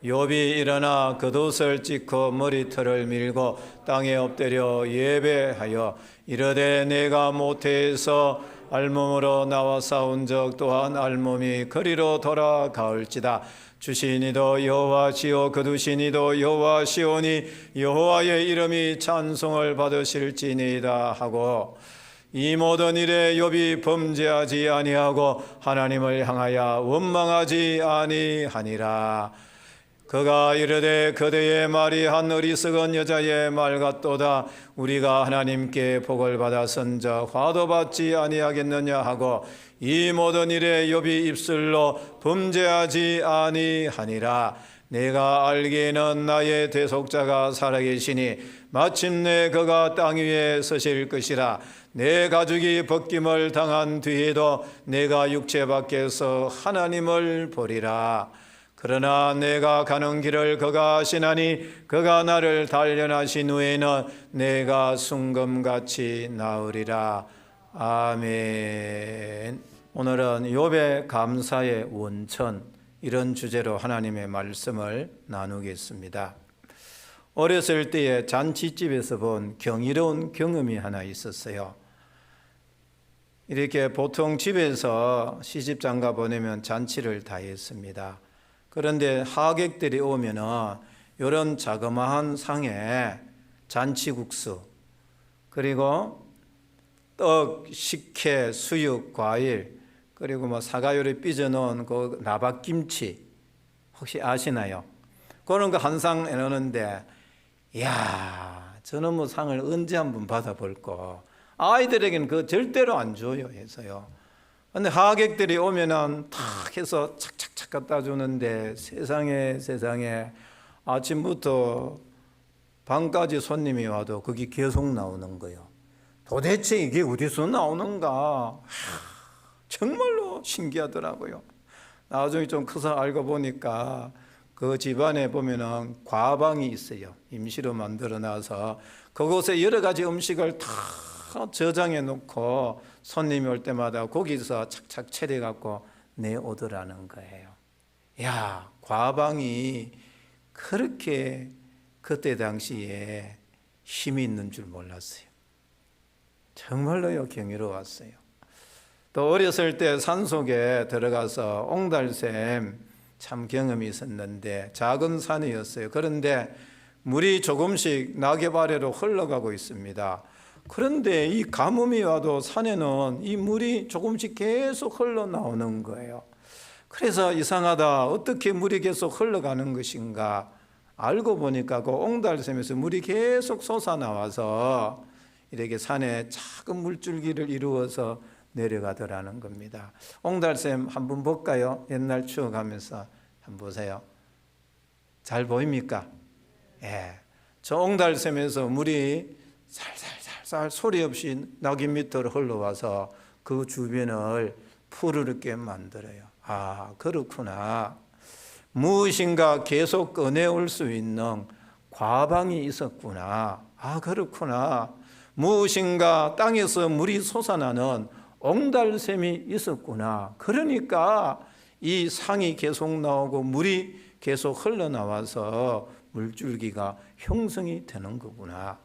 욥이 일어나 겉옷을 찢고 머리털을 밀고 땅에 엎드려 예배하여 이르되 내가 모태에서 알몸으로 나와 싸운 적 또한 알몸이 그리로 돌아가올지다. 주시니도 여호와시오 거두시니도 여호와시오니 여호와의 이름이 찬송을 받으실지니이다 하고 이 모든 일에 욥이 범죄하지 아니하고 하나님을 향하여 원망하지 아니하니라. 그가 이르되 그대의 말이 한 어리석은 여자의 말 같도다. 우리가 하나님께 복을 받아 선적 화도 받지 아니하겠느냐 하고 이 모든 일에 욥이 입술로 범죄하지 아니하니라. 내가 알기에는 나의 대속자가 살아계시니 마침내 그가 땅 위에 서실 것이라. 내 가죽이 벗김을 당한 뒤에도 내가 육체 밖에서 하나님을 보리라. 그러나 내가 가는 길을 그가 아시나니 그가 나를 단련하신 후에는 내가 순금같이 나으리라. 아멘. 오늘은 욥의 감사의 원천, 이런 주제로 하나님의 말씀을 나누겠습니다. 어렸을 때에 잔치집에서 본 경이로운 경험이 하나 있었어요. 이렇게 보통 집에서 시집장가 보내면 잔치를 다 했습니다. 그런데 하객들이 오면은 이런 자그마한 상에 잔치국수, 그리고 떡, 식혜, 수육, 과일, 그리고 사과요리 빚어놓은 그 나박김치, 혹시 아시나요? 그런 거 한 상 해놓는데, 이야, 저는 상을 언제 한번 받아볼까? 아이들에게는 그거 절대로 안 줘요 해서요. 근데 하객들이 오면은 탁 해서 착착착 갖다 주는데 세상에 아침부터 밤까지 손님이 와도 그게 계속 나오는 거예요. 도대체 이게 어디서 나오는가? 정말로 신기하더라고요. 나중에 좀 커서 알고 보니까 그 집안에 보면은 과방이 있어요. 임시로 만들어 놔서 그곳에 여러 가지 음식을 다 저장해 놓고 손님이 올 때마다 거기서 착착 차려 갖고 내오더라는 거예요. 야, 과방이 그렇게 그때 당시에 힘이 있는 줄 몰랐어요. 정말로요, 경이로웠어요. 또 어렸을 때 산속에 들어가서 옹달샘 참 경험이 있었는데 작은 산이었어요. 그런데 물이 조금씩 낙엽 아래로 흘러가고 있습니다. 그런데 이 가뭄이 와도 산에는 이 물이 조금씩 계속 흘러나오는 거예요. 그래서 이상하다, 어떻게 물이 계속 흘러가는 것인가 알고 보니까 그 옹달샘에서 물이 계속 솟아나와서 이렇게 산에 작은 물줄기를 이루어서 내려가더라는 겁니다. 옹달샘 한번 볼까요? 옛날 추억하면서 한번 보세요. 잘 보입니까? 예. 저 옹달샘에서 물이 살살살살 소리 없이 낙엽 밑으로 흘러와서 그 주변을 푸르르게 만들어요. 아, 그렇구나. 무엇인가 계속 꺼내올 수 있는 과방이 있었구나. 아, 그렇구나. 무엇인가 땅에서 물이 솟아나는 옹달샘이 있었구나. 그러니까 이 상이 계속 나오고 물이 계속 흘러나와서 물줄기가 형성이 되는 거구나.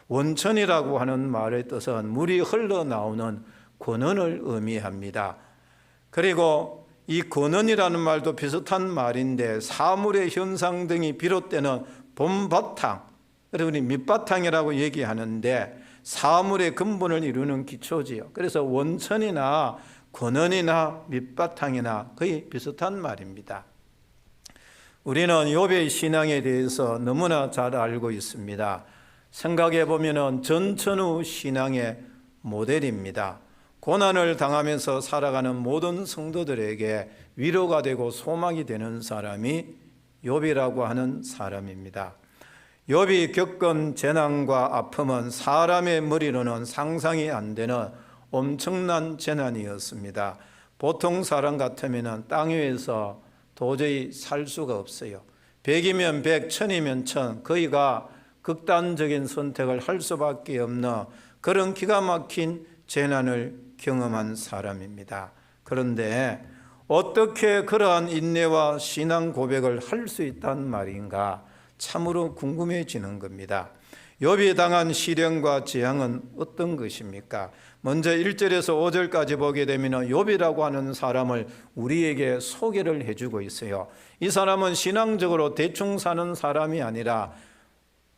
원천이라고 하는 말의 뜻은 물이 흘러나오는 권원을 의미합니다. 그리고 이 권원이라는 말도 비슷한 말인데 사물의 현상 등이 비롯되는 봄바탕, 그리고 우리 밑바탕이라고 얘기하는데 사물의 근본을 이루는 기초지요. 그래서 원천이나 권원이나 밑바탕이나 거의 비슷한 말입니다. 우리는 욥의 신앙에 대해서 너무나 잘 알고 있습니다. 생각해 보면 전천후 신앙의 모델입니다. 고난을 당하면서 살아가는 모든 성도들에게 위로가 되고 소망이 되는 사람이 욥이라고 하는 사람입니다. 욥이 겪은 재난과 아픔은 사람의 머리로는 상상이 안 되는 엄청난 재난이었습니다. 보통 사람 같으면 땅 위에서 도저히 살 수가 없어요. 100이면 100, 1000이면 1000, 거의가 극단적인 선택을 할 수밖에 없는 그런 기가 막힌 재난을 경험한 사람입니다. 그런데 어떻게 그러한 인내와 신앙 고백을 할 수 있단 말인가 참으로 궁금해지는 겁니다. 욥이 당한 시련과 재앙은 어떤 것입니까? 먼저 1절에서 5절까지 보게 되면 욥이라고 하는 사람을 우리에게 소개를 해주고 있어요. 이 사람은 신앙적으로 대충 사는 사람이 아니라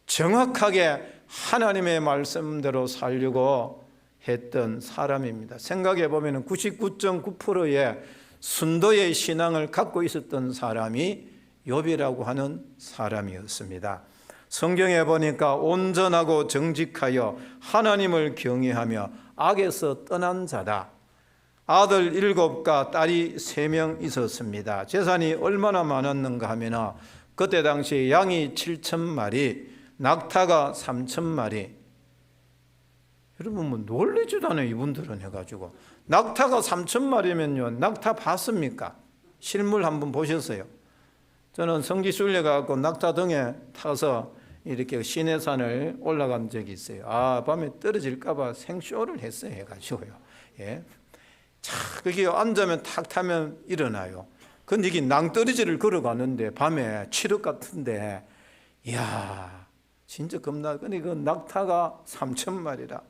정확하게 하나님의 말씀대로 살려고 했던 사람입니다. 생각해 보면 99.9%의 순도의 신앙을 갖고 있었던 사람이 욥이라고 하는 사람이었습니다. 성경에 보니까 온전하고 정직하여 하나님을 경외하며 악에서 떠난 자다. 아들 7과 딸이 3명 있었습니다. 재산이 얼마나 많았는가 하면 그때 당시 양이 7,000마리, 낙타가 3,000마리. 여러분 뭐 놀리지도 않아요. 이분들은 해가지고 낙타가 3,000마리면요 낙타 봤습니까? 실물 한번 보셨어요? 저는 성지순례 가고 낙타 등에 타서 이렇게 시내산을 올라간 적이 있어요. 밤에 떨어질까 봐 생쇼를 했어요 해가지고요. 예. 자, 거기 앉으면 탁 타면 일어나요. 근데 이게 낭떠러지를 걸어가는데 밤에 칠흑 같은데 이야 진짜 겁나. 근데 그 낙타가 3,000마리라.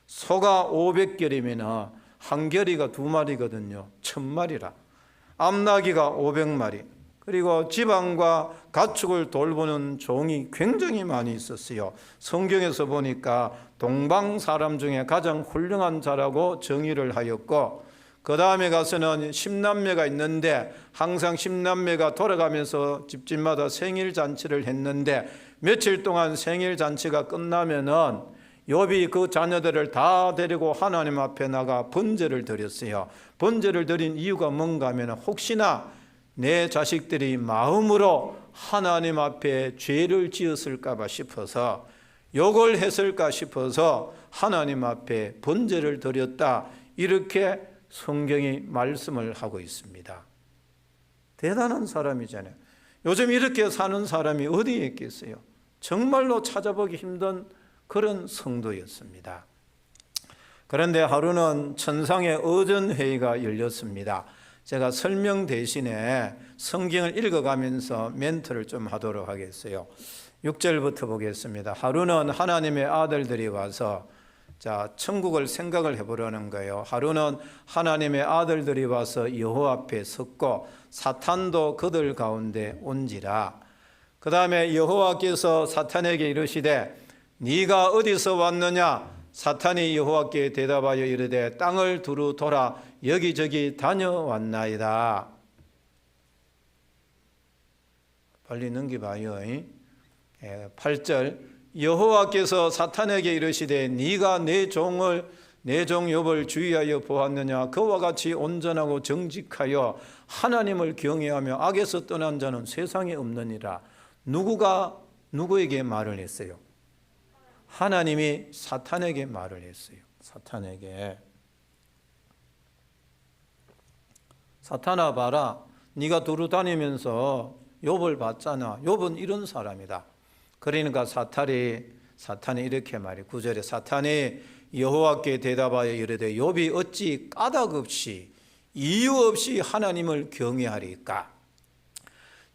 소가 500결이면 한 결이가 2마리거든요. 1,000마리라. 암나귀가 500마리. 그리고 지방과 가축을 돌보는 종이 굉장히 많이 있었어요. 성경에서 보니까 동방 사람 중에 가장 훌륭한 자라고 정의를 하였고, 그 다음에 가서는 10남매가 있는데 항상 10남매가 돌아가면서 집집마다 생일잔치를 했는데 며칠 동안 생일잔치가 끝나면은 욥이 그 자녀들을 다 데리고 하나님 앞에 나가 번제를 드렸어요. 번제를 드린 이유가 뭔가 하면 혹시나 내 자식들이 마음으로 하나님 앞에 죄를 지었을까 봐 싶어서, 욕을 했을까 싶어서 하나님 앞에 번제를 드렸다. 이렇게 성경이 말씀을 하고 있습니다. 대단한 사람이잖아요. 요즘 이렇게 사는 사람이 어디에 있겠어요? 정말로 찾아보기 힘든 그런 성도였습니다. 그런데 하루는 천상의 어전회의가 열렸습니다. 제가 설명 대신에 성경을 읽어가면서 멘트를 좀 하도록 하겠어요. 6절부터 보겠습니다. 하루는 하나님의 아들들이 와서 천국을 생각을 해보려는 거예요. 하루는 하나님의 아들들이 와서 여호와 앞에 섰고 사탄도 그들 가운데 온지라. 그 다음에 여호와께서 사탄에게 이르시되 네가 어디서 왔느냐? 사탄이 여호와께 대답하여 이르되 땅을 두루 돌아 여기저기 다녀왔나이다. 빨리 넘겨봐요. 8절 여호와께서 사탄에게 이르시되 네가 내 종 욥을 주의하여 보았느냐? 그와 같이 온전하고 정직하여 하나님을 경외하며 악에서 떠난 자는 세상에 없느니라. 누구가 누구에게 말을 했어요? 하나님이 사탄에게 말을 했어요. 사탄에게. 사탄아 봐라. 네가 두루 다니면서 욥을 봤잖아. 욥은 이런 사람이다. 그러니까 사탄이 이렇게 말해. 9절에 사탄이 여호와께 대답하여 이르되 욥이 어찌 까닭 없이 이유 없이 하나님을 경외하리까?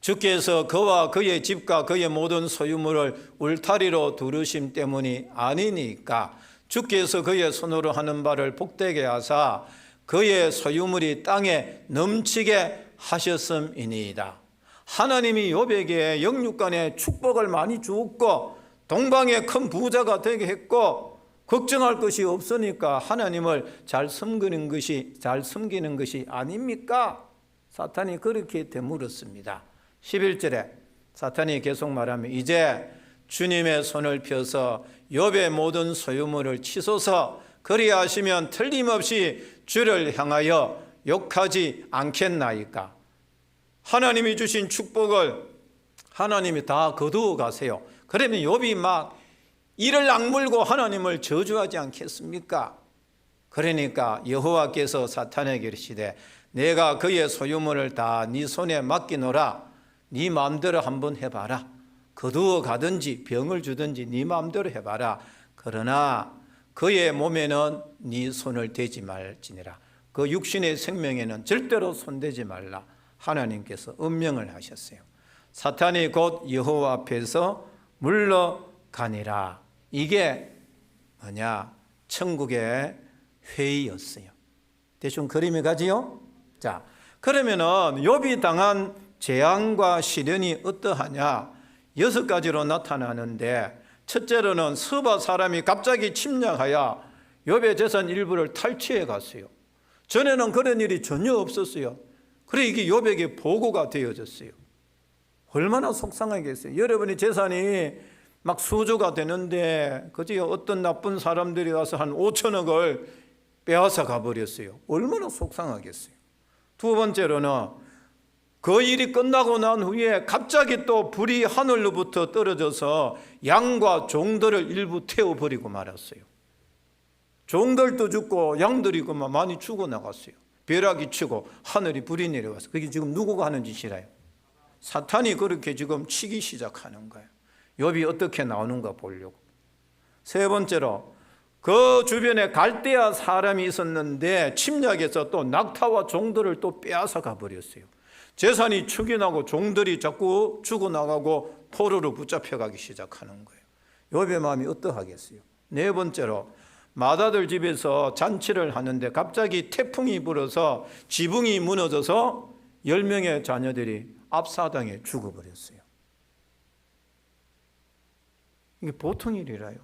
주께서 그와 그의 집과 그의 모든 소유물을 울타리로 두르심 때문이 아니니까 주께서 그의 손으로 하는 바를 복되게 하사 그의 소유물이 땅에 넘치게 하셨음이니이다. 하나님이 욥에게 영육간에 축복을 많이 주었고 동방의 큰 부자가 되게 했고 걱정할 것이 없으니까 하나님을 잘 섬기는 것이 아닙니까? 사탄이 그렇게 되물었습니다. 11절에 사탄이 계속 말하면 이제 주님의 손을 펴서 욥의 모든 소유물을 치소서. 그리하시면 틀림없이 주를 향하여 욕하지 않겠나이까? 하나님이 주신 축복을 하나님이 다 거두어 가세요. 그러면 욥이 막 이를 악물고 하나님을 저주하지 않겠습니까? 그러니까 여호와께서 사탄에게 이르시되 내가 그의 소유물을 다 네 손에 맡기노라. 네 마음대로 한번 해봐라. 거두어 가든지 병을 주든지 네 마음대로 해봐라. 그러나 그의 몸에는 네 손을 대지 말지니라. 그 육신의 생명에는 절대로 손대지 말라 하나님께서 엄명을 하셨어요. 사탄이 곧 여호와 앞에서 물러가니라. 이게 뭐냐? 천국의 회의였어요. 대충 그림이 가지요? 자, 그러면은 욥이 당한 재앙과 시련이 어떠하냐? 6가지로 나타나는데, 첫째로는 서바 사람이 갑자기 침략하여 욥의 재산 일부를 탈취해 갔어요. 전에는 그런 일이 전혀 없었어요. 그래 이게 욥에게 보고가 되어졌어요. 얼마나 속상하겠어요. 여러분의 재산이 막 수조가 되는데 그저 어떤 나쁜 사람들이 와서 한 5천억을 빼앗아 가버렸어요. 얼마나 속상하겠어요. 두 번째로는 그 일이 끝나고 난 후에 갑자기 또 불이 하늘로부터 떨어져서 양과 종들을 일부 태워버리고 말았어요. 종들도 죽고 양들이 그만 많이 죽어나갔어요. 벼락이 치고 하늘이 불이 내려와서. 그게 지금 누구가 하는 짓이라요? 사탄이 그렇게 지금 치기 시작하는 거예요. 욥이 어떻게 나오는가 보려고. 세 번째로 그 주변에 갈대아 사람이 있었는데 침략해서 또 낙타와 종들을 또 빼앗아 가버렸어요. 재산이 축이나고 종들이 자꾸 죽어나가고 포로로 붙잡혀가기 시작하는 거예요. 욥의 마음이 어떠하겠어요? 네 번째로 마다들 집에서 잔치를 하는데 갑자기 태풍이 불어서 지붕이 무너져서 10명의 자녀들이 압사당해 죽어버렸어요. 이게 보통 일이라요.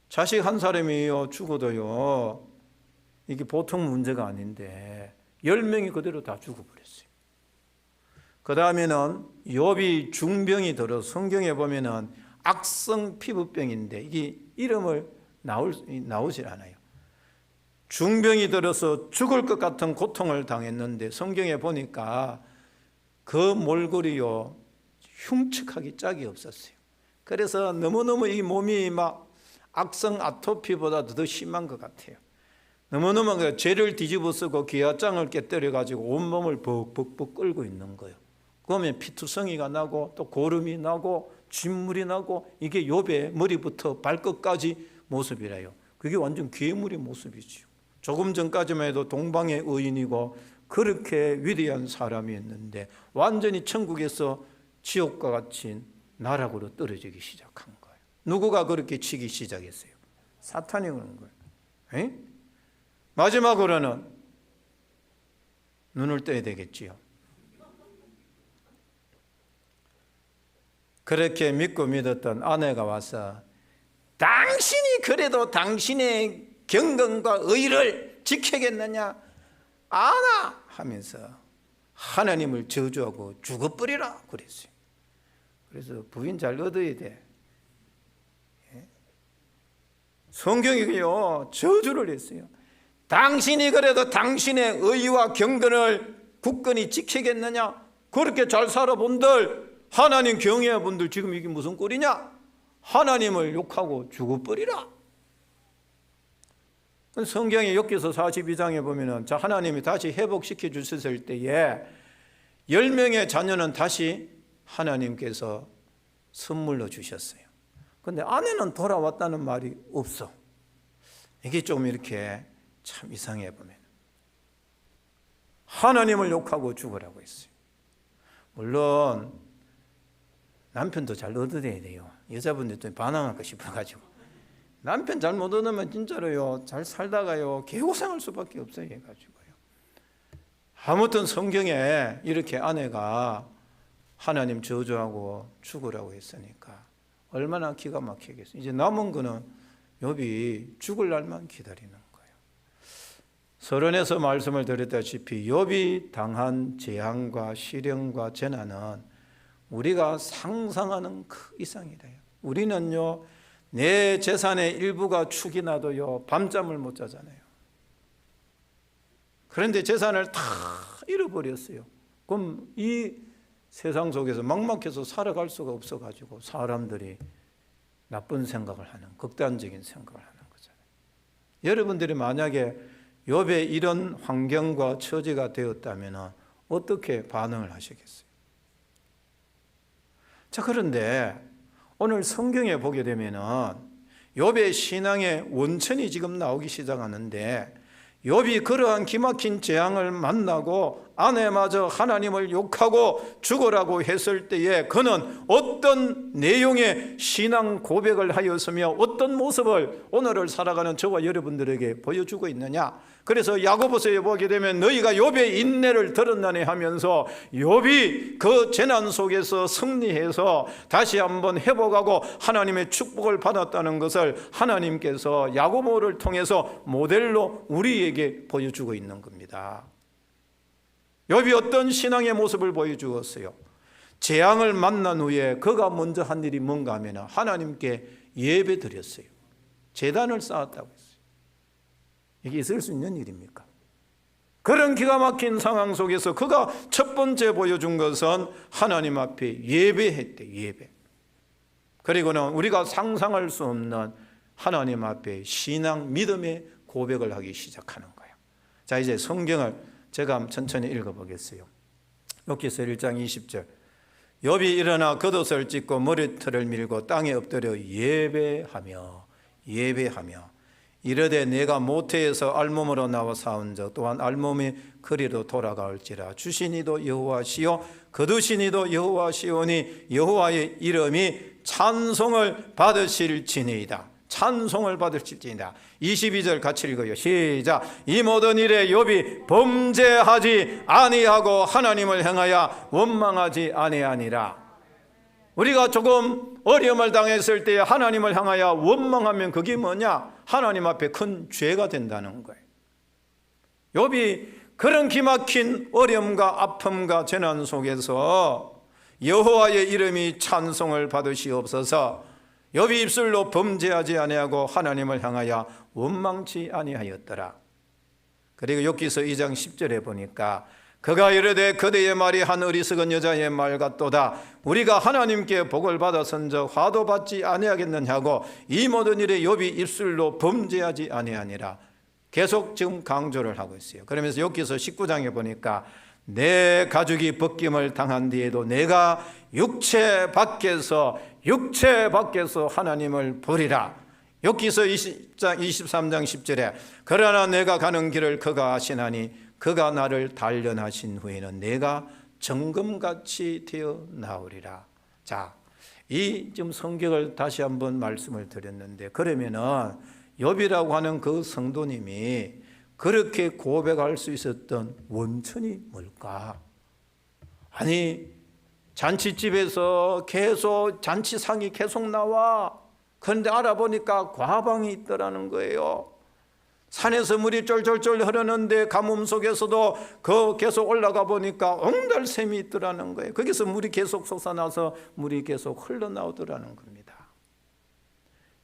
자식 한 사람이요 죽어도요 이게 보통 문제가 아닌데 10명이 그대로 다 죽어버렸어요. 그 다음에는 욥이 중병이 들어 성경에 보면은 악성 피부병인데 이게 이름을 나오질 않아요. 중병이 들어서 죽을 것 같은 고통을 당했는데 성경에 보니까 그 몰골이요 흉측하기 짝이 없었어요. 그래서 너무너무 이 몸이 막 악성 아토피보다 더 심한 것 같아요. 너무너무 죄를 뒤집어 쓰고 기아장을 깨뜨려 가지고 온몸을 벅벅벅 끓고 있는 거예요. 그러면 피투성이가 나고 또 고름이 나고 진물이 나고 이게 욥의 머리부터 발끝까지 모습이래요. 그게 완전 괴물의 모습이죠. 조금 전까지만 해도 동방의 의인이고 그렇게 위대한 사람이었는데 완전히 천국에서 지옥과 같이 나락으로 떨어지기 시작한 거예요. 누구가 그렇게 치기 시작했어요? 사탄이 그런 거예요. 에? 마지막으로는 눈을 떠야 되겠지요. 그렇게 믿고 믿었던 아내가 와서 당신이 그래도 당신의 경건과 의를 지키겠느냐? 아나 하면서 하나님을 저주하고 죽어버리라 그랬어요. 그래서 부인 잘 얻어야 돼. 성경이요 저주를 했어요. 당신이 그래도 당신의 의와 경건을 굳건히 지키겠느냐? 그렇게 잘 살아본들 하나님 경외한 분들 지금 이게 무슨 꼴이냐? 하나님을 욕하고 죽어버리라. 성경의 욥기서 42장에 보면은 자 하나님이 다시 회복시켜 주셨을 때에 10명의 자녀는 다시 하나님께서 선물로 주셨어요. 그런데 아내는 돌아왔다는 말이 없어. 이게 좀 이렇게 참 이상해 보면 하나님을 욕하고 죽으라고 했어요. 물론 남편도 잘 얻어내야 돼요. 여자분들도 반항할까 싶어가지고 남편 잘 못 얻으면 진짜로요 잘 살다가요 개고생할 수밖에 없어요. 해가지고요. 아무튼 성경에 이렇게 아내가 하나님 저주하고 죽으라고 했으니까 얼마나 기가 막히겠어요. 이제 남은 거는 욥이 죽을 날만 기다리는 거예요. 서론에서 말씀을 드렸다시피 욥이 당한 재앙과 시련과 재난은 우리가 상상하는 그 이상이래요. 우리는요 내 재산의 일부가 축이 나도요 밤잠을 못 자잖아요. 그런데 재산을 다 잃어버렸어요. 그럼 이 세상 속에서 막막해서 살아갈 수가 없어가지고 사람들이 나쁜 생각을 하는 극단적인 생각을 하는 거잖아요. 여러분들이 만약에 욥의 이런 환경과 처지가 되었다면 어떻게 반응을 하시겠어요? 자, 그런데 오늘 성경에 보게 되면은 욥의 신앙의 원천이 지금 나오기 시작하는데 욥이 그러한 기막힌 재앙을 만나고 아내마저 하나님을 욕하고 죽으라고 했을 때에 그는 어떤 내용의 신앙 고백을 하였으며 어떤 모습을 오늘을 살아가는 저와 여러분들에게 보여주고 있느냐. 그래서 야고보서에 보게 되면 너희가 욥의 인내를 들었나니 하면서 욥이 그 재난 속에서 승리해서 다시 한번 회복하고 하나님의 축복을 받았다는 것을 하나님께서 야고보를 통해서 모델로 우리에게 보여주고 있는 겁니다. 욥이 어떤 신앙의 모습을 보여주었어요? 재앙을 만난 후에 그가 먼저 한 일이 뭔가 하면 하나님께 예배 드렸어요. 제단을 쌓았다고 했어요. 이게 있을 수 있는 일입니까? 그런 기가 막힌 상황 속에서 그가 첫 번째 보여준 것은 하나님 앞에 예배했대. 예배. 그리고는 우리가 상상할 수 없는 하나님 앞에 신앙, 믿음의 고백을 하기 시작하는 거예요. 자, 이제 성경을 제가 천천히 읽어보겠어요. 욥기서 1장 20절. 욥이 일어나 겉옷을 찢고 머리털을 밀고 땅에 엎드려 예배하며 이르되 내가 모태에서 알몸으로 나와 싸운 자 또한 알몸이 그리로 돌아갈지라. 주시니도 여호와시요 거두시니도 여호와시오니 여호와의 이름이 찬송을 받으실지니이다. 찬송을 받으실지니이다. 22절 같이 읽어요. 시작. 이 모든 일에 욥이 범죄하지 아니하고 하나님을 행하여 원망하지 아니하니라. 우리가 조금 어려움을 당했을 때 하나님을 향하여 원망하면 그게 뭐냐? 하나님 앞에 큰 죄가 된다는 거예요. 욥이 그런 기막힌 어려움과 아픔과 재난 속에서 여호와의 이름이 찬송을 받으시옵소서. 욥이 입술로 범죄하지 아니하고 하나님을 향하여 원망치 아니하였더라. 그리고 욥기서 2장 10절에 보니까 그가 이르되 그대의 말이 한 어리석은 여자의 말 같도다. 우리가 하나님께 복을 받았은즉 화도 받지 아니하겠느냐고 이 모든 일에 욥이 입술로 범죄하지 아니하니라. 계속 지금 강조를 하고 있어요. 그러면서 욥기서 19장에 보니까 내 가죽이 벗김을 당한 뒤에도 내가 육체 밖에서 하나님을 버리라. 욥기서 23장 10절에 그러나 내가 가는 길을 그가 아시나니 그가 나를 단련하신 후에는 내가 정금같이 되어 나오리라. 자, 이 지금 성경을 다시 한번 말씀을 드렸는데 그러면은 욥이라고 하는 그 성도님이 그렇게 고백할 수 있었던 원천이 뭘까? 아니, 잔치집에서 계속 잔치상이 계속 나와. 그런데 알아보니까 과방이 있더라는 거예요. 산에서 물이 쫄쫄쫄 흐르는데 가뭄 속에서도 그 계속 올라가 보니까 옹달샘이 있더라는 거예요. 거기서 물이 계속 솟아나서 물이 계속 흘러나오더라는 겁니다.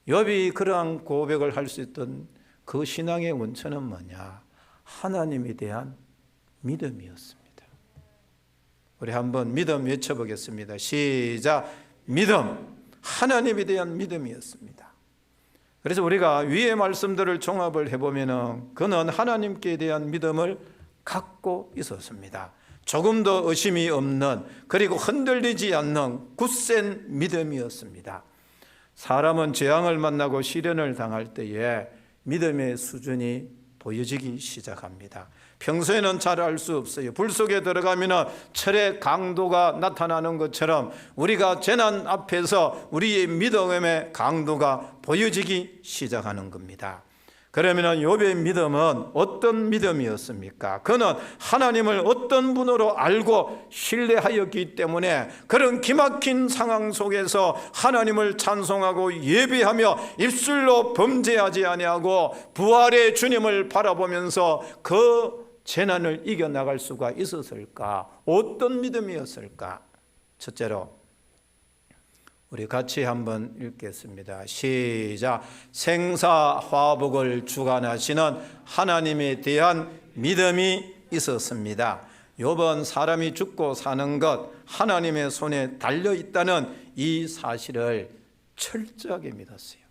욥이 그러한 고백을 할 수 있던 그 신앙의 원천은 뭐냐? 하나님에 대한 믿음이었습니다. 우리 한번 믿음 외쳐보겠습니다. 시작. 믿음. 하나님에 대한 믿음이었습니다. 그래서 우리가 위의 말씀들을 종합을 해보면 그는 하나님께 대한 믿음을 갖고 있었습니다. 조금도 의심이 없는 그리고 흔들리지 않는 굳센 믿음이었습니다. 사람은 재앙을 만나고 시련을 당할 때에 믿음의 수준이 보여지기 시작합니다. 평소에는 잘 알 수 없어요. 불 속에 들어가면 철의 강도가 나타나는 것처럼 우리가 재난 앞에서 우리의 믿음의 강도가 보여지기 시작하는 겁니다. 그러면 욥의 믿음은 어떤 믿음이었습니까? 그는 하나님을 어떤 분으로 알고 신뢰하였기 때문에 그런 기막힌 상황 속에서 하나님을 찬송하고 예배하며 입술로 범죄하지 아니하고 부활의 주님을 바라보면서 그 재난을 이겨나갈 수가 있었을까? 어떤 믿음이었을까? 첫째로 우리 같이 한번 읽겠습니다. 시작. 생사화복을 주관하시는 하나님에 대한 믿음이 있었습니다. 욥은 사람이 죽고 사는 것 하나님의 손에 달려있다는 이 사실을 철저하게 믿었어요.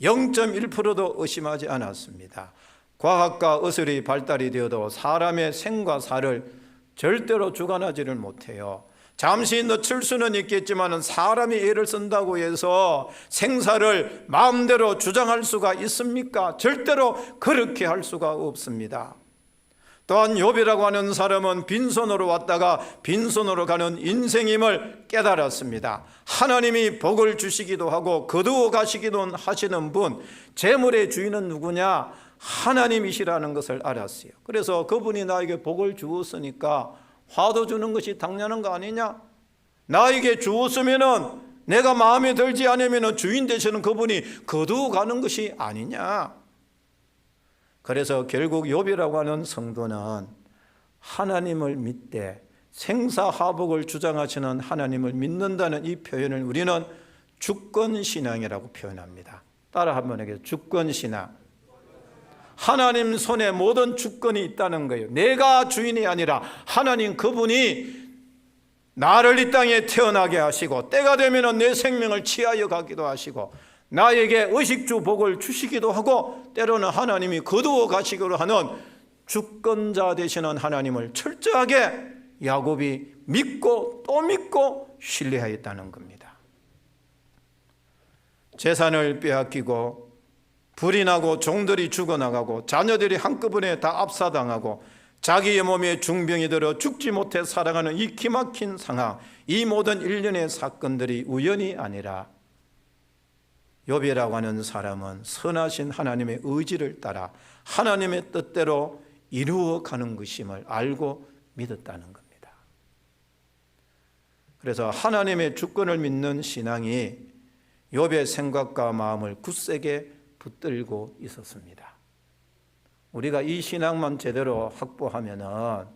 0.1%도 의심하지 않았습니다. 과학과 의술이 발달이 되어도 사람의 생과 사를 절대로 주관하지를 못해요. 잠시 늦출 수는 있겠지만 사람이 애를 쓴다고 해서 생사를 마음대로 주장할 수가 있습니까? 절대로 그렇게 할 수가 없습니다. 또한 욥이라고 하는 사람은 빈손으로 왔다가 빈손으로 가는 인생임을 깨달았습니다. 하나님이 복을 주시기도 하고 거두어 가시기도 하시는 분, 재물의 주인은 누구냐? 하나님이시라는 것을 알았어요. 그래서 그분이 나에게 복을 주었으니까 화도 주는 것이 당연한 거 아니냐? 나에게 주었으면은 내가 마음에 들지 않으면 주인 되시는 그분이 거두어 가는 것이 아니냐? 그래서 결국 욥이라고 하는 성도는 하나님을 믿되 생사하복을 주장하시는 하나님을 믿는다는 이 표현을 우리는 주권신앙이라고 표현합니다. 따라 한번 해보세요. 주권신앙. 하나님 손에 모든 주권이 있다는 거예요. 내가 주인이 아니라 하나님 그분이 나를 이 땅에 태어나게 하시고 때가 되면 내 생명을 취하여 가기도 하시고 나에게 의식주 복을 주시기도 하고 때로는 하나님이 거두어 가시기로 하는 주권자 되시는 하나님을 철저하게 야곱이 믿고 또 믿고 신뢰하였다는 겁니다. 재산을 빼앗기고 불이 나고 종들이 죽어나가고 자녀들이 한꺼번에 다 압사당하고 자기의 몸에 중병이 들어 죽지 못해 살아가는 이 기막힌 상황, 이 모든 일련의 사건들이 우연이 아니라 욥이라고 하는 사람은 선하신 하나님의 의지를 따라 하나님의 뜻대로 이루어가는 것임을 알고 믿었다는 겁니다. 그래서 하나님의 주권을 믿는 신앙이 욥의 생각과 마음을 굳세게 붙들고 있었습니다. 우리가 이 신앙만 제대로 확보하면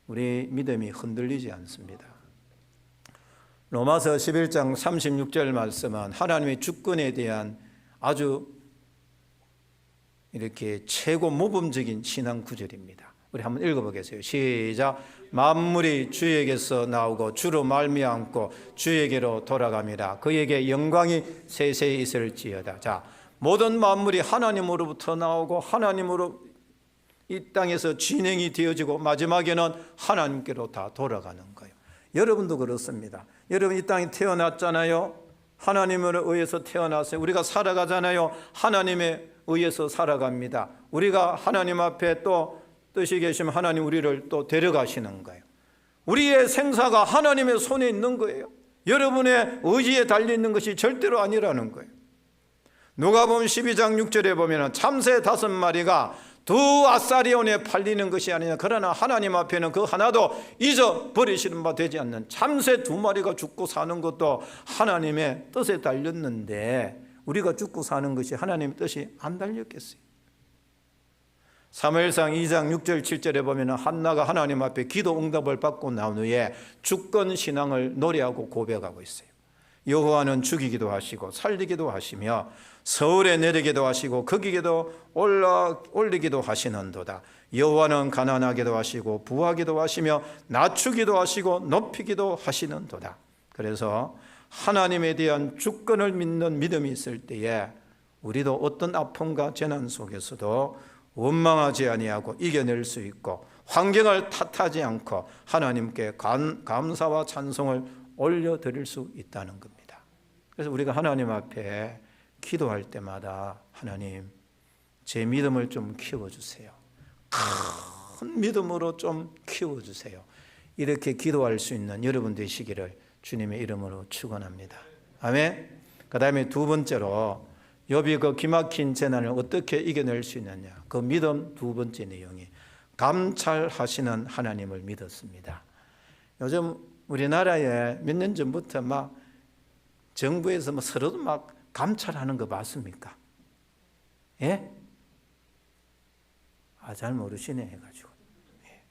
우리 믿음이 흔들리지 않습니다. 로마서 11장 36절 말씀은 하나님의 주권에 대한 아주 이렇게 최고 모범적인 신앙 구절입니다. 우리 한번 읽어보겠어요. 시작. 만물이 주에게서 나오고 주로 말미암고 주에게로 돌아갑니다. 그에게 영광이 세세히 있을지어다. 자, 모든 만물이 하나님으로부터 나오고 하나님으로 이 땅에서 진행이 되어지고 마지막에는 하나님께로 다 돌아가는 거예요. 여러분도 그렇습니다. 여러분 이 땅에 태어났잖아요. 하나님으로 의해서 태어났어요. 우리가 살아가잖아요. 하나님에 의해서 살아갑니다. 우리가 하나님 앞에 또 뜻이 계시면 하나님 우리를 또 데려가시는 거예요. 우리의 생사가 하나님의 손에 있는 거예요. 여러분의 의지에 달려있는 것이 절대로 아니라는 거예요. 누가복음 12장 6절에 보면 참새 5마리가 두 아사리온에 팔리는 것이 아니냐. 그러나 하나님 앞에는 그 하나도 잊어버리시는 바 되지 않는 참새 2마리가 죽고 사는 것도 하나님의 뜻에 달렸는데 우리가 죽고 사는 것이 하나님의 뜻이 안 달렸겠어요. 사무엘상 2장 6절 7절에 보면 한나가 하나님 앞에 기도 응답을 받고 나온 후에 주권 신앙을 노래하고 고백하고 있어요. 여호와는 죽이기도 하시고 살리기도 하시며 서울에 내리기도 하시고 거기에도 올리기도 하시는도다. 여호와는 가난하게도 하시고 부하기도 하시며 낮추기도 하시고 높이기도 하시는도다. 그래서 하나님에 대한 주권을 믿는 믿음이 있을 때에 우리도 어떤 아픔과 재난 속에서도 원망하지 아니하고 이겨낼 수 있고 환경을 탓하지 않고 하나님께 감사와 찬송을 올려드릴 수 있다는 겁니다. 그래서 우리가 하나님 앞에 기도할 때마다 하나님 제 믿음을 좀 키워주세요. 큰 믿음으로 좀 키워주세요. 이렇게 기도할 수 있는 여러분 되시기를 주님의 이름으로 축원합니다. 아멘. 그 다음에 두 번째로 욥이 그 기막힌 재난을 어떻게 이겨낼 수 있느냐. 그 믿음 두 번째 내용이 감찰하시는 하나님을 믿었습니다. 요즘 우리나라에 몇 년 전부터 막 정부에서 서로도 막 감찰하는 거 맞습니까? 예? 잘 모르시네 해가지고. 예.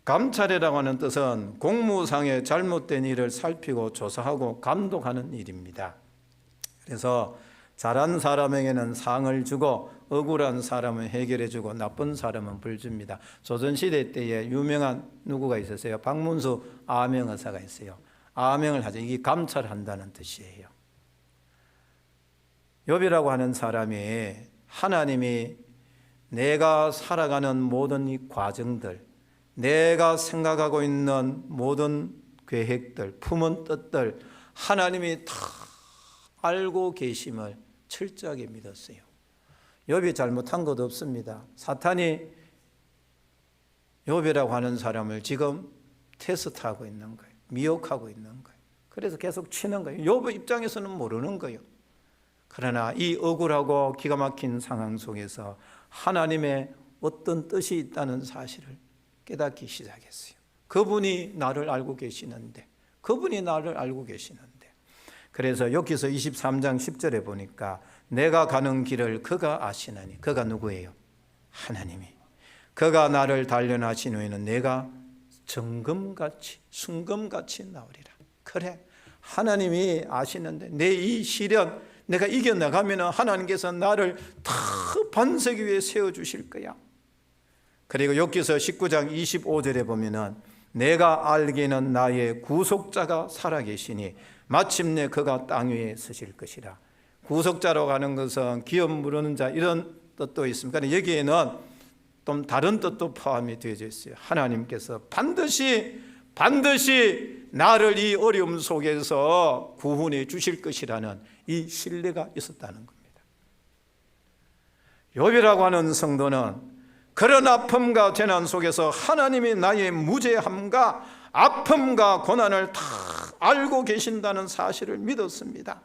감찰이라고 하는 뜻은 공무상의 잘못된 일을 살피고 조사하고 감독하는 일입니다. 그래서 잘한 사람에게는 상을 주고 억울한 사람은 해결해주고 나쁜 사람은 벌 줍니다. 조선시대 때에 유명한 누구가 있었어요? 박문수 아명의사가 있어요. 아명을 하죠. 이게 감찰한다는 뜻이에요. 욥이라고 하는 사람이 하나님이 내가 살아가는 모든 이 과정들, 내가 생각하고 있는 모든 계획들, 품은 뜻들 하나님이 다 알고 계심을 철저하게 믿었어요. 욥이 잘못한 것 없습니다. 사탄이 욥이라고 하는 사람을 지금 테스트하고 있는 거예요. 미혹하고 있는 거예요. 그래서 계속 치는 거예요. 욥의 입장에서는 모르는 거예요. 그러나 이 억울하고 기가 막힌 상황 속에서 하나님의 어떤 뜻이 있다는 사실을 깨닫기 시작했어요. 그분이 나를 알고 계시는데, 그래서 여기서 23장 10절에 보니까 내가 가는 길을 그가 아시나니, 그가 누구예요? 하나님이. 그가 나를 단련하신 후에는 내가 정금같이 순금같이 나오리라. 그래, 하나님이 아시는데 내 이 시련 내가 이겨나가면 하나님께서 나를 다 반석 위에 세워주실 거야. 그리고 여기서 19장 25절에 보면은 내가 알기는 나의 구속자가 살아계시니 마침내 그가 땅 위에 서실 것이라. 구속자로 가는 것은 기업 무르는 자 이런 뜻도 있습니다. 그러니까 여기에는 좀 다른 뜻도 포함이 되어져 있어요. 하나님께서 반드시 나를 이 어려움 속에서 구원해 주실 것이라는 이 신뢰가 있었다는 겁니다. 욥이라고 하는 성도는 그런 아픔과 재난 속에서 하나님이 나의 무죄함과 아픔과 고난을 다 알고 계신다는 사실을 믿었습니다.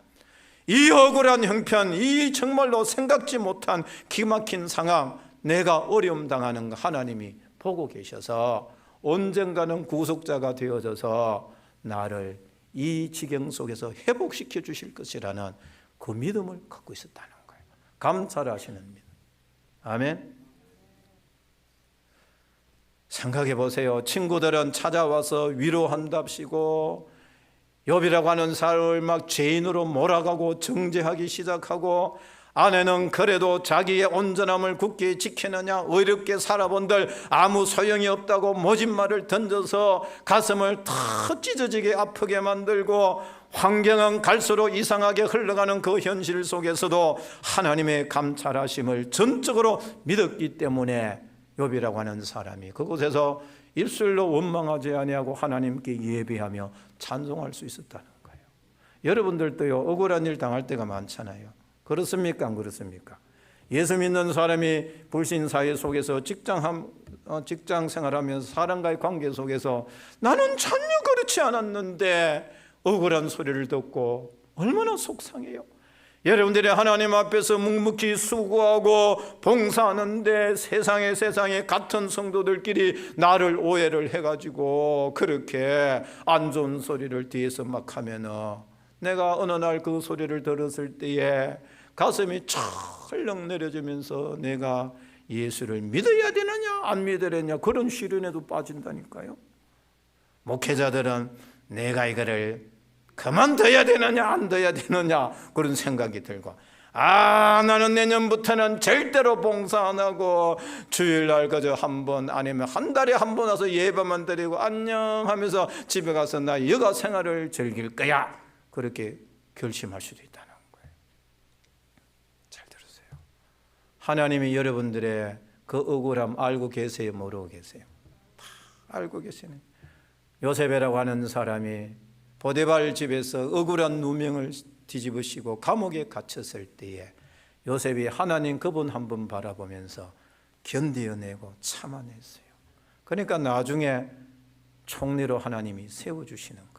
이 억울한 형편, 이 정말로 생각지 못한 기막힌 상황, 내가 어려움 당하는 거 하나님이 보고 계셔서 언젠가는 구속자가 되어져서 나를 이 지경 속에서 회복시켜 주실 것이라는 그 믿음을 갖고 있었다는 거예요. 감사하시는 믿음. 아멘. 생각해 보세요. 친구들은 찾아와서 위로한답시고 욥이라고 하는 사람을 막 죄인으로 몰아가고 정죄하기 시작하고, 아내는 그래도 자기의 온전함을 굳게 지키느냐, 의롭게 살아본들 아무 소용이 없다고 모진말을 던져서 가슴을 다 찢어지게 아프게 만들고, 환경은 갈수록 이상하게 흘러가는 그 현실 속에서도 하나님의 감찰하심을 전적으로 믿었기 때문에 욥이라고 하는 사람이 그곳에서 입술로 원망하지 아니하고 하나님께 예배하며 찬송할 수 있었다는 거예요. 여러분들도요, 억울한 일 당할 때가 많잖아요. 그렇습니까? 안 그렇습니까? 예수 믿는 사람이 불신 사회 속에서 직장 생활하면서 사람과의 관계 속에서 나는 전혀 그렇지 않았는데 억울한 소리를 듣고 얼마나 속상해요. 여러분들이 하나님 앞에서 묵묵히 수고하고 봉사하는데 세상에 같은 성도들끼리 나를 오해를 해가지고 그렇게 안 좋은 소리를 뒤에서 막 하면은, 내가 어느 날 그 소리를 들었을 때에 가슴이 철렁 내려지면서 내가 예수를 믿어야 되느냐 안 믿어야 되느냐 그런 시련에도 빠진다니까요. 목회자들은 내가 이거를 그만둬야 되느냐 안 둬야 되느냐 그런 생각이 들고, 나는 내년부터는 절대로 봉사 안 하고 주일날 그저 한 번 아니면 한 달에 한 번 와서 예배만 드리고 안녕 하면서 집에 가서 나 여가 생활을 즐길 거야, 그렇게 결심할 수도 있다는 거예요. 잘 들으세요. 하나님이 여러분들의 그 억울함 알고 계세요? 모르고 계세요? 다 알고 계시네. 요셉이라고 하는 사람이 보디발 집에서 억울한 누명을 뒤집으시고 감옥에 갇혔을 때에 요셉이 하나님 그분 한 분 바라보면서 견디어내고 참아냈어요. 그러니까 나중에 총리로 하나님이 세워주시는 거예요.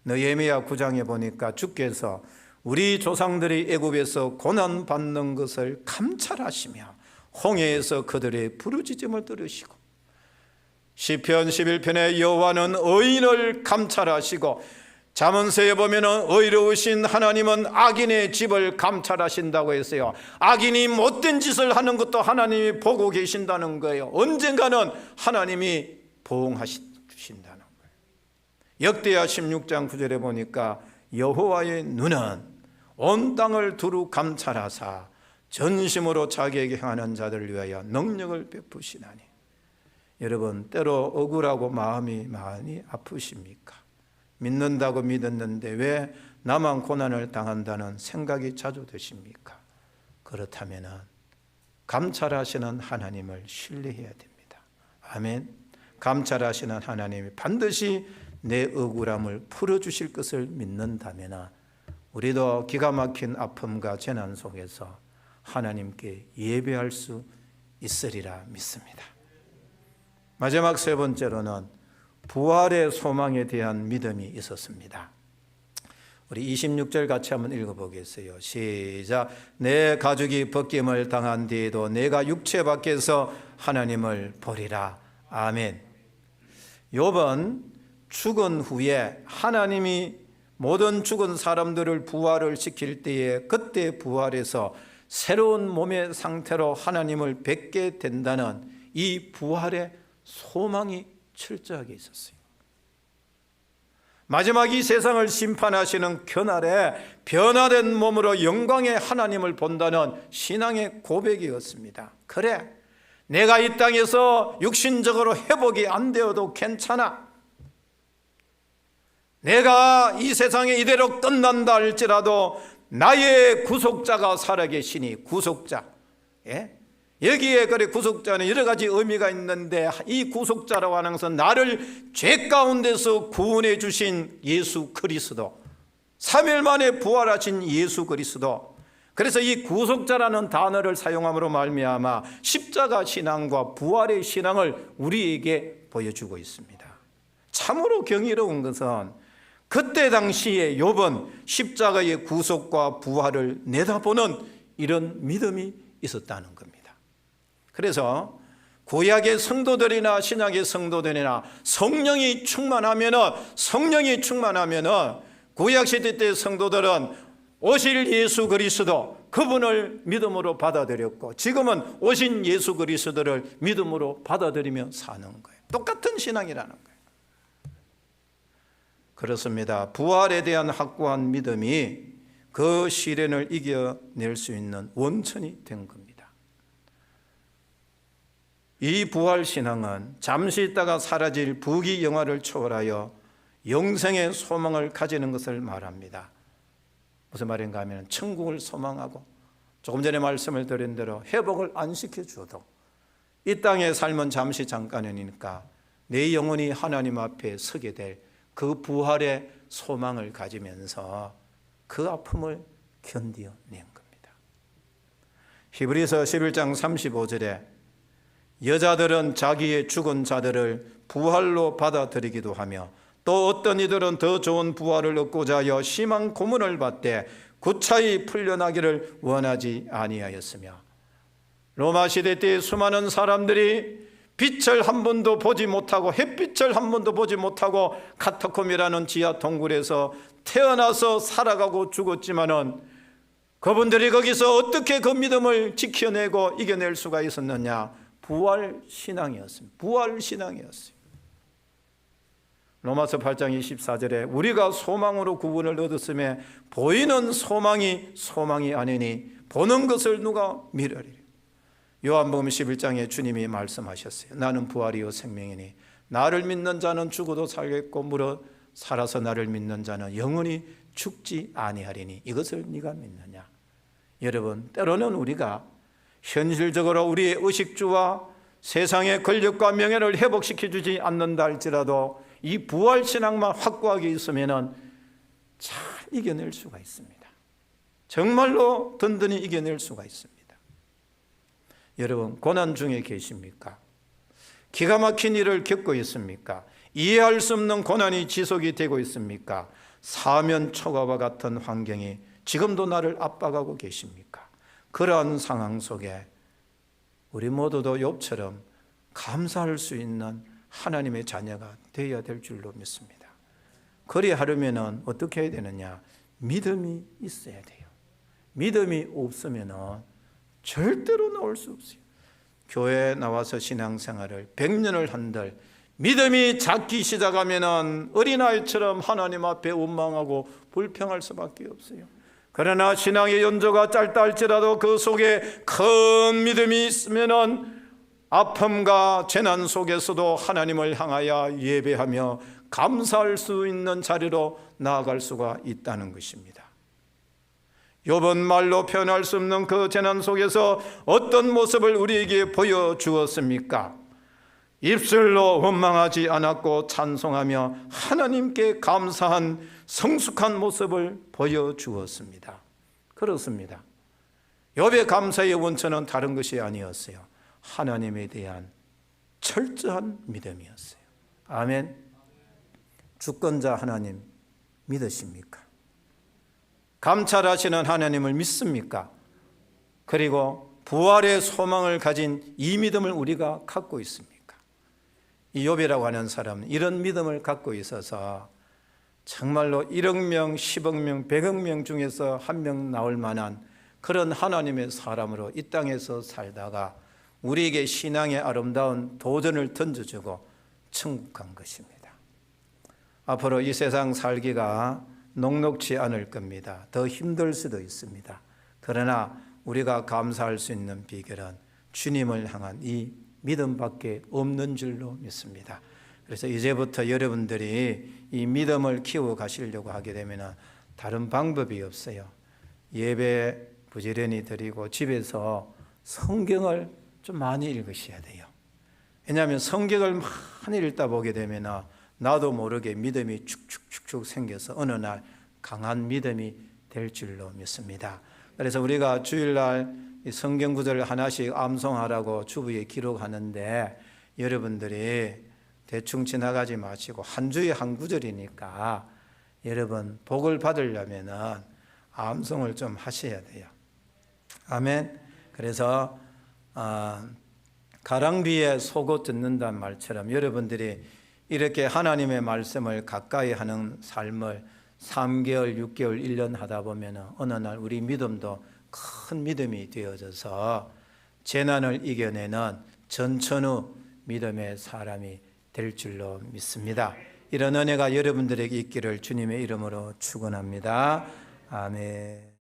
느헤미야 9장에 보니까 주께서 우리 조상들이 애굽에서 고난받는 것을 감찰하시며 홍해에서 그들의 부르짖음을 들으시고, 시편 11편에 여호와는 의인을 감찰하시고, 잠언서에 보면은 의로우신 하나님은 악인의 집을 감찰하신다고 했어요. 악인이 못된 짓을 하는 것도 하나님이 보고 계신다는 거예요. 언젠가는 하나님이 보응하신다는 거예요. 역대하 16장 9절에 보니까 여호와의 눈은 온 땅을 두루 감찰하사 전심으로 자기에게 행하는 자들을 위하여 능력을 베푸시나니. 여러분, 때로 억울하고 마음이 많이 아프십니까? 믿는다고 믿었는데 왜 나만 고난을 당한다는 생각이 자주 드십니까? 그렇다면 감찰하시는 하나님을 신뢰해야 됩니다. 아멘. 감찰하시는 하나님이 반드시 내 억울함을 풀어주실 것을 믿는다면 우리도 기가 막힌 아픔과 재난 속에서 하나님께 예배할 수 있으리라 믿습니다. 마지막 세 번째로는 부활의 소망에 대한 믿음이 있었습니다. 우리 26절 같이 한번 읽어보겠어요. 시작. 내 가죽이 벗김을 당한 뒤에도 내가 육체 밖에서 하나님을 보리라. 아멘. 욥은 죽은 후에 하나님이 모든 죽은 사람들을 부활을 시킬 때에 그때 부활해서 새로운 몸의 상태로 하나님을 뵙게 된다는 이 부활의 소망이 철저하게 있었어요. 마지막 이 세상을 심판하시는 그날에 변화된 몸으로 영광의 하나님을 본다는 신앙의 고백이었습니다. 그래, 내가 이 땅에서 육신적으로 회복이 안 되어도 괜찮아. 내가 이 세상에 이대로 끝난다 할지라도 나의 구속자가 살아계시니, 구속자. 예? 여기에 그래 구속자는 여러 가지 의미가 있는데 이 구속자라고 하는 것은 나를 죄 가운데서 구원해 주신 예수 그리스도, 3일 만에 부활하신 예수 그리스도. 그래서 이 구속자라는 단어를 사용함으로 말미암아 십자가 신앙과 부활의 신앙을 우리에게 보여주고 있습니다. 참으로 경이로운 것은 그때 당시에 욥은 십자가의 구속과 부활을 내다보는 이런 믿음이 있었다는 겁니다. 그래서 구약의 성도들이나 신약의 성도들이나 성령이 충만하면은 구약시대 때 성도들은 오실 예수 그리스도 그분을 믿음으로 받아들였고 지금은 오신 예수 그리스도를 믿음으로 받아들이며 사는 거예요. 똑같은 신앙이라는 거예요. 그렇습니다. 부활에 대한 확고한 믿음이 그 시련을 이겨낼 수 있는 원천이 된 겁니다. 이 부활신앙은 잠시 있다가 사라질 부귀영화를 초월하여 영생의 소망을 가지는 것을 말합니다. 무슨 말인가 하면 천국을 소망하고 조금 전에 말씀을 드린 대로 회복을 안 시켜줘도 이 땅의 삶은 잠시 잠깐이니까 내 영혼이 하나님 앞에 서게 될 그 부활의 소망을 가지면서 그 아픔을 견뎌낸 겁니다. 히브리서 11장 35절에 여자들은 자기의 죽은 자들을 부활로 받아들이기도 하며 또 어떤 이들은 더 좋은 부활을 얻고자 하여 심한 고문을 받되 구차히 풀려나기를 원하지 아니하였으며, 로마 시대 때 수많은 사람들이 빛을 한 번도 보지 못하고 햇빛을 한 번도 보지 못하고 카타콤이라는 지하 동굴에서 태어나서 살아가고 죽었지만은 그분들이 거기서 어떻게 그 믿음을 지켜내고 이겨낼 수가 있었느냐? 부활신앙이었습니다. 부활신앙이었어요. 로마서 8장 24절에 우리가 소망으로 구원을 얻었음에 보이는 소망이 아니니 보는 것을 누가 미루리요. 요한복음 11장에 주님이 말씀하셨어요. 나는 부활이요 생명이니 나를 믿는 자는 죽어도 살겠고 무릇 살아서 나를 믿는 자는 영원히 죽지 아니하리니 이것을 네가 믿느냐? 여러분, 때로는 우리가 현실적으로 우리의 의식주와 세상의 권력과 명예를 회복시켜주지 않는다 할지라도 이 부활신앙만 확고하게 있으면 잘 이겨낼 수가 있습니다. 정말로 든든히 이겨낼 수가 있습니다. 여러분, 고난 중에 계십니까? 기가 막힌 일을 겪고 있습니까? 이해할 수 없는 고난이 지속이 되고 있습니까? 사면초가와 같은 환경이 지금도 나를 압박하고 계십니까? 그러한 상황 속에 우리 모두도 욥처럼 감사할 수 있는 하나님의 자녀가 되어야 될 줄로 믿습니다. 그리하려면 어떻게 해야 되느냐? 믿음이 있어야 돼요. 믿음이 없으면 절대로 나올 수 없어요. 교회에 나와서 신앙생활을 100년을 한들 믿음이 작기 시작하면 어린아이처럼 하나님 앞에 원망하고 불평할 수밖에 없어요. 그러나 신앙의 연조가 짧다 할지라도 그 속에 큰 믿음이 있으면 아픔과 재난 속에서도 하나님을 향하여 예배하며 감사할 수 있는 자리로 나아갈 수가 있다는 것입니다. 욥은 말로 표현할 수 없는 그 재난 속에서 어떤 모습을 우리에게 보여주었습니까? 입술로 원망하지 않았고 찬송하며 하나님께 감사한 성숙한 모습을 보여주었습니다. 그렇습니다. 욥의 감사의 원천은 다른 것이 아니었어요. 하나님에 대한 철저한 믿음이었어요. 아멘. 주권자 하나님 믿으십니까? 감찰하시는 하나님을 믿습니까? 그리고 부활의 소망을 가진 이 믿음을 우리가 갖고 있습니까? 이 욥이라고 하는 사람은 이런 믿음을 갖고 있어서 정말로 1억 명, 10억 명, 100억 명 중에서 한 명 나올 만한 그런 하나님의 사람으로 이 땅에서 살다가 우리에게 신앙의 아름다운 도전을 던져주고 천국 간 것입니다. 앞으로 이 세상 살기가 녹록지 않을 겁니다. 더 힘들 수도 있습니다. 그러나 우리가 감사할 수 있는 비결은 주님을 향한 이 믿음밖에 없는 줄로 믿습니다. 그래서 이제부터 여러분들이 이 믿음을 키워 가시려고 하게 되면 다른 방법이 없어요. 예배 부지런히 드리고 집에서 성경을 좀 많이 읽으셔야 돼요. 왜냐하면 성경을 많이 읽다 보게 되면 나도 모르게 믿음이 축축축축 생겨서 어느 날 강한 믿음이 될 줄로 믿습니다. 그래서 우리가 주일날 성경 구절을 하나씩 암송하라고 주부에 기록하는데 여러분들이 대충 지나가지 마시고 한 주에 한 구절이니까 여러분 복을 받으려면 암송을 좀 하셔야 돼요. 아멘. 그래서 가랑비에 속옷 듣는다는 말처럼 여러분들이 이렇게 하나님의 말씀을 가까이 하는 삶을 3개월, 6개월, 1년 하다 보면 어느 날 우리 믿음도 큰 믿음이 되어져서 재난을 이겨내는 전천후 믿음의 사람이 될 줄로 믿습니다. 이런 은혜가 여러분들에게 있기를 주님의 이름으로 축원합니다. 아멘.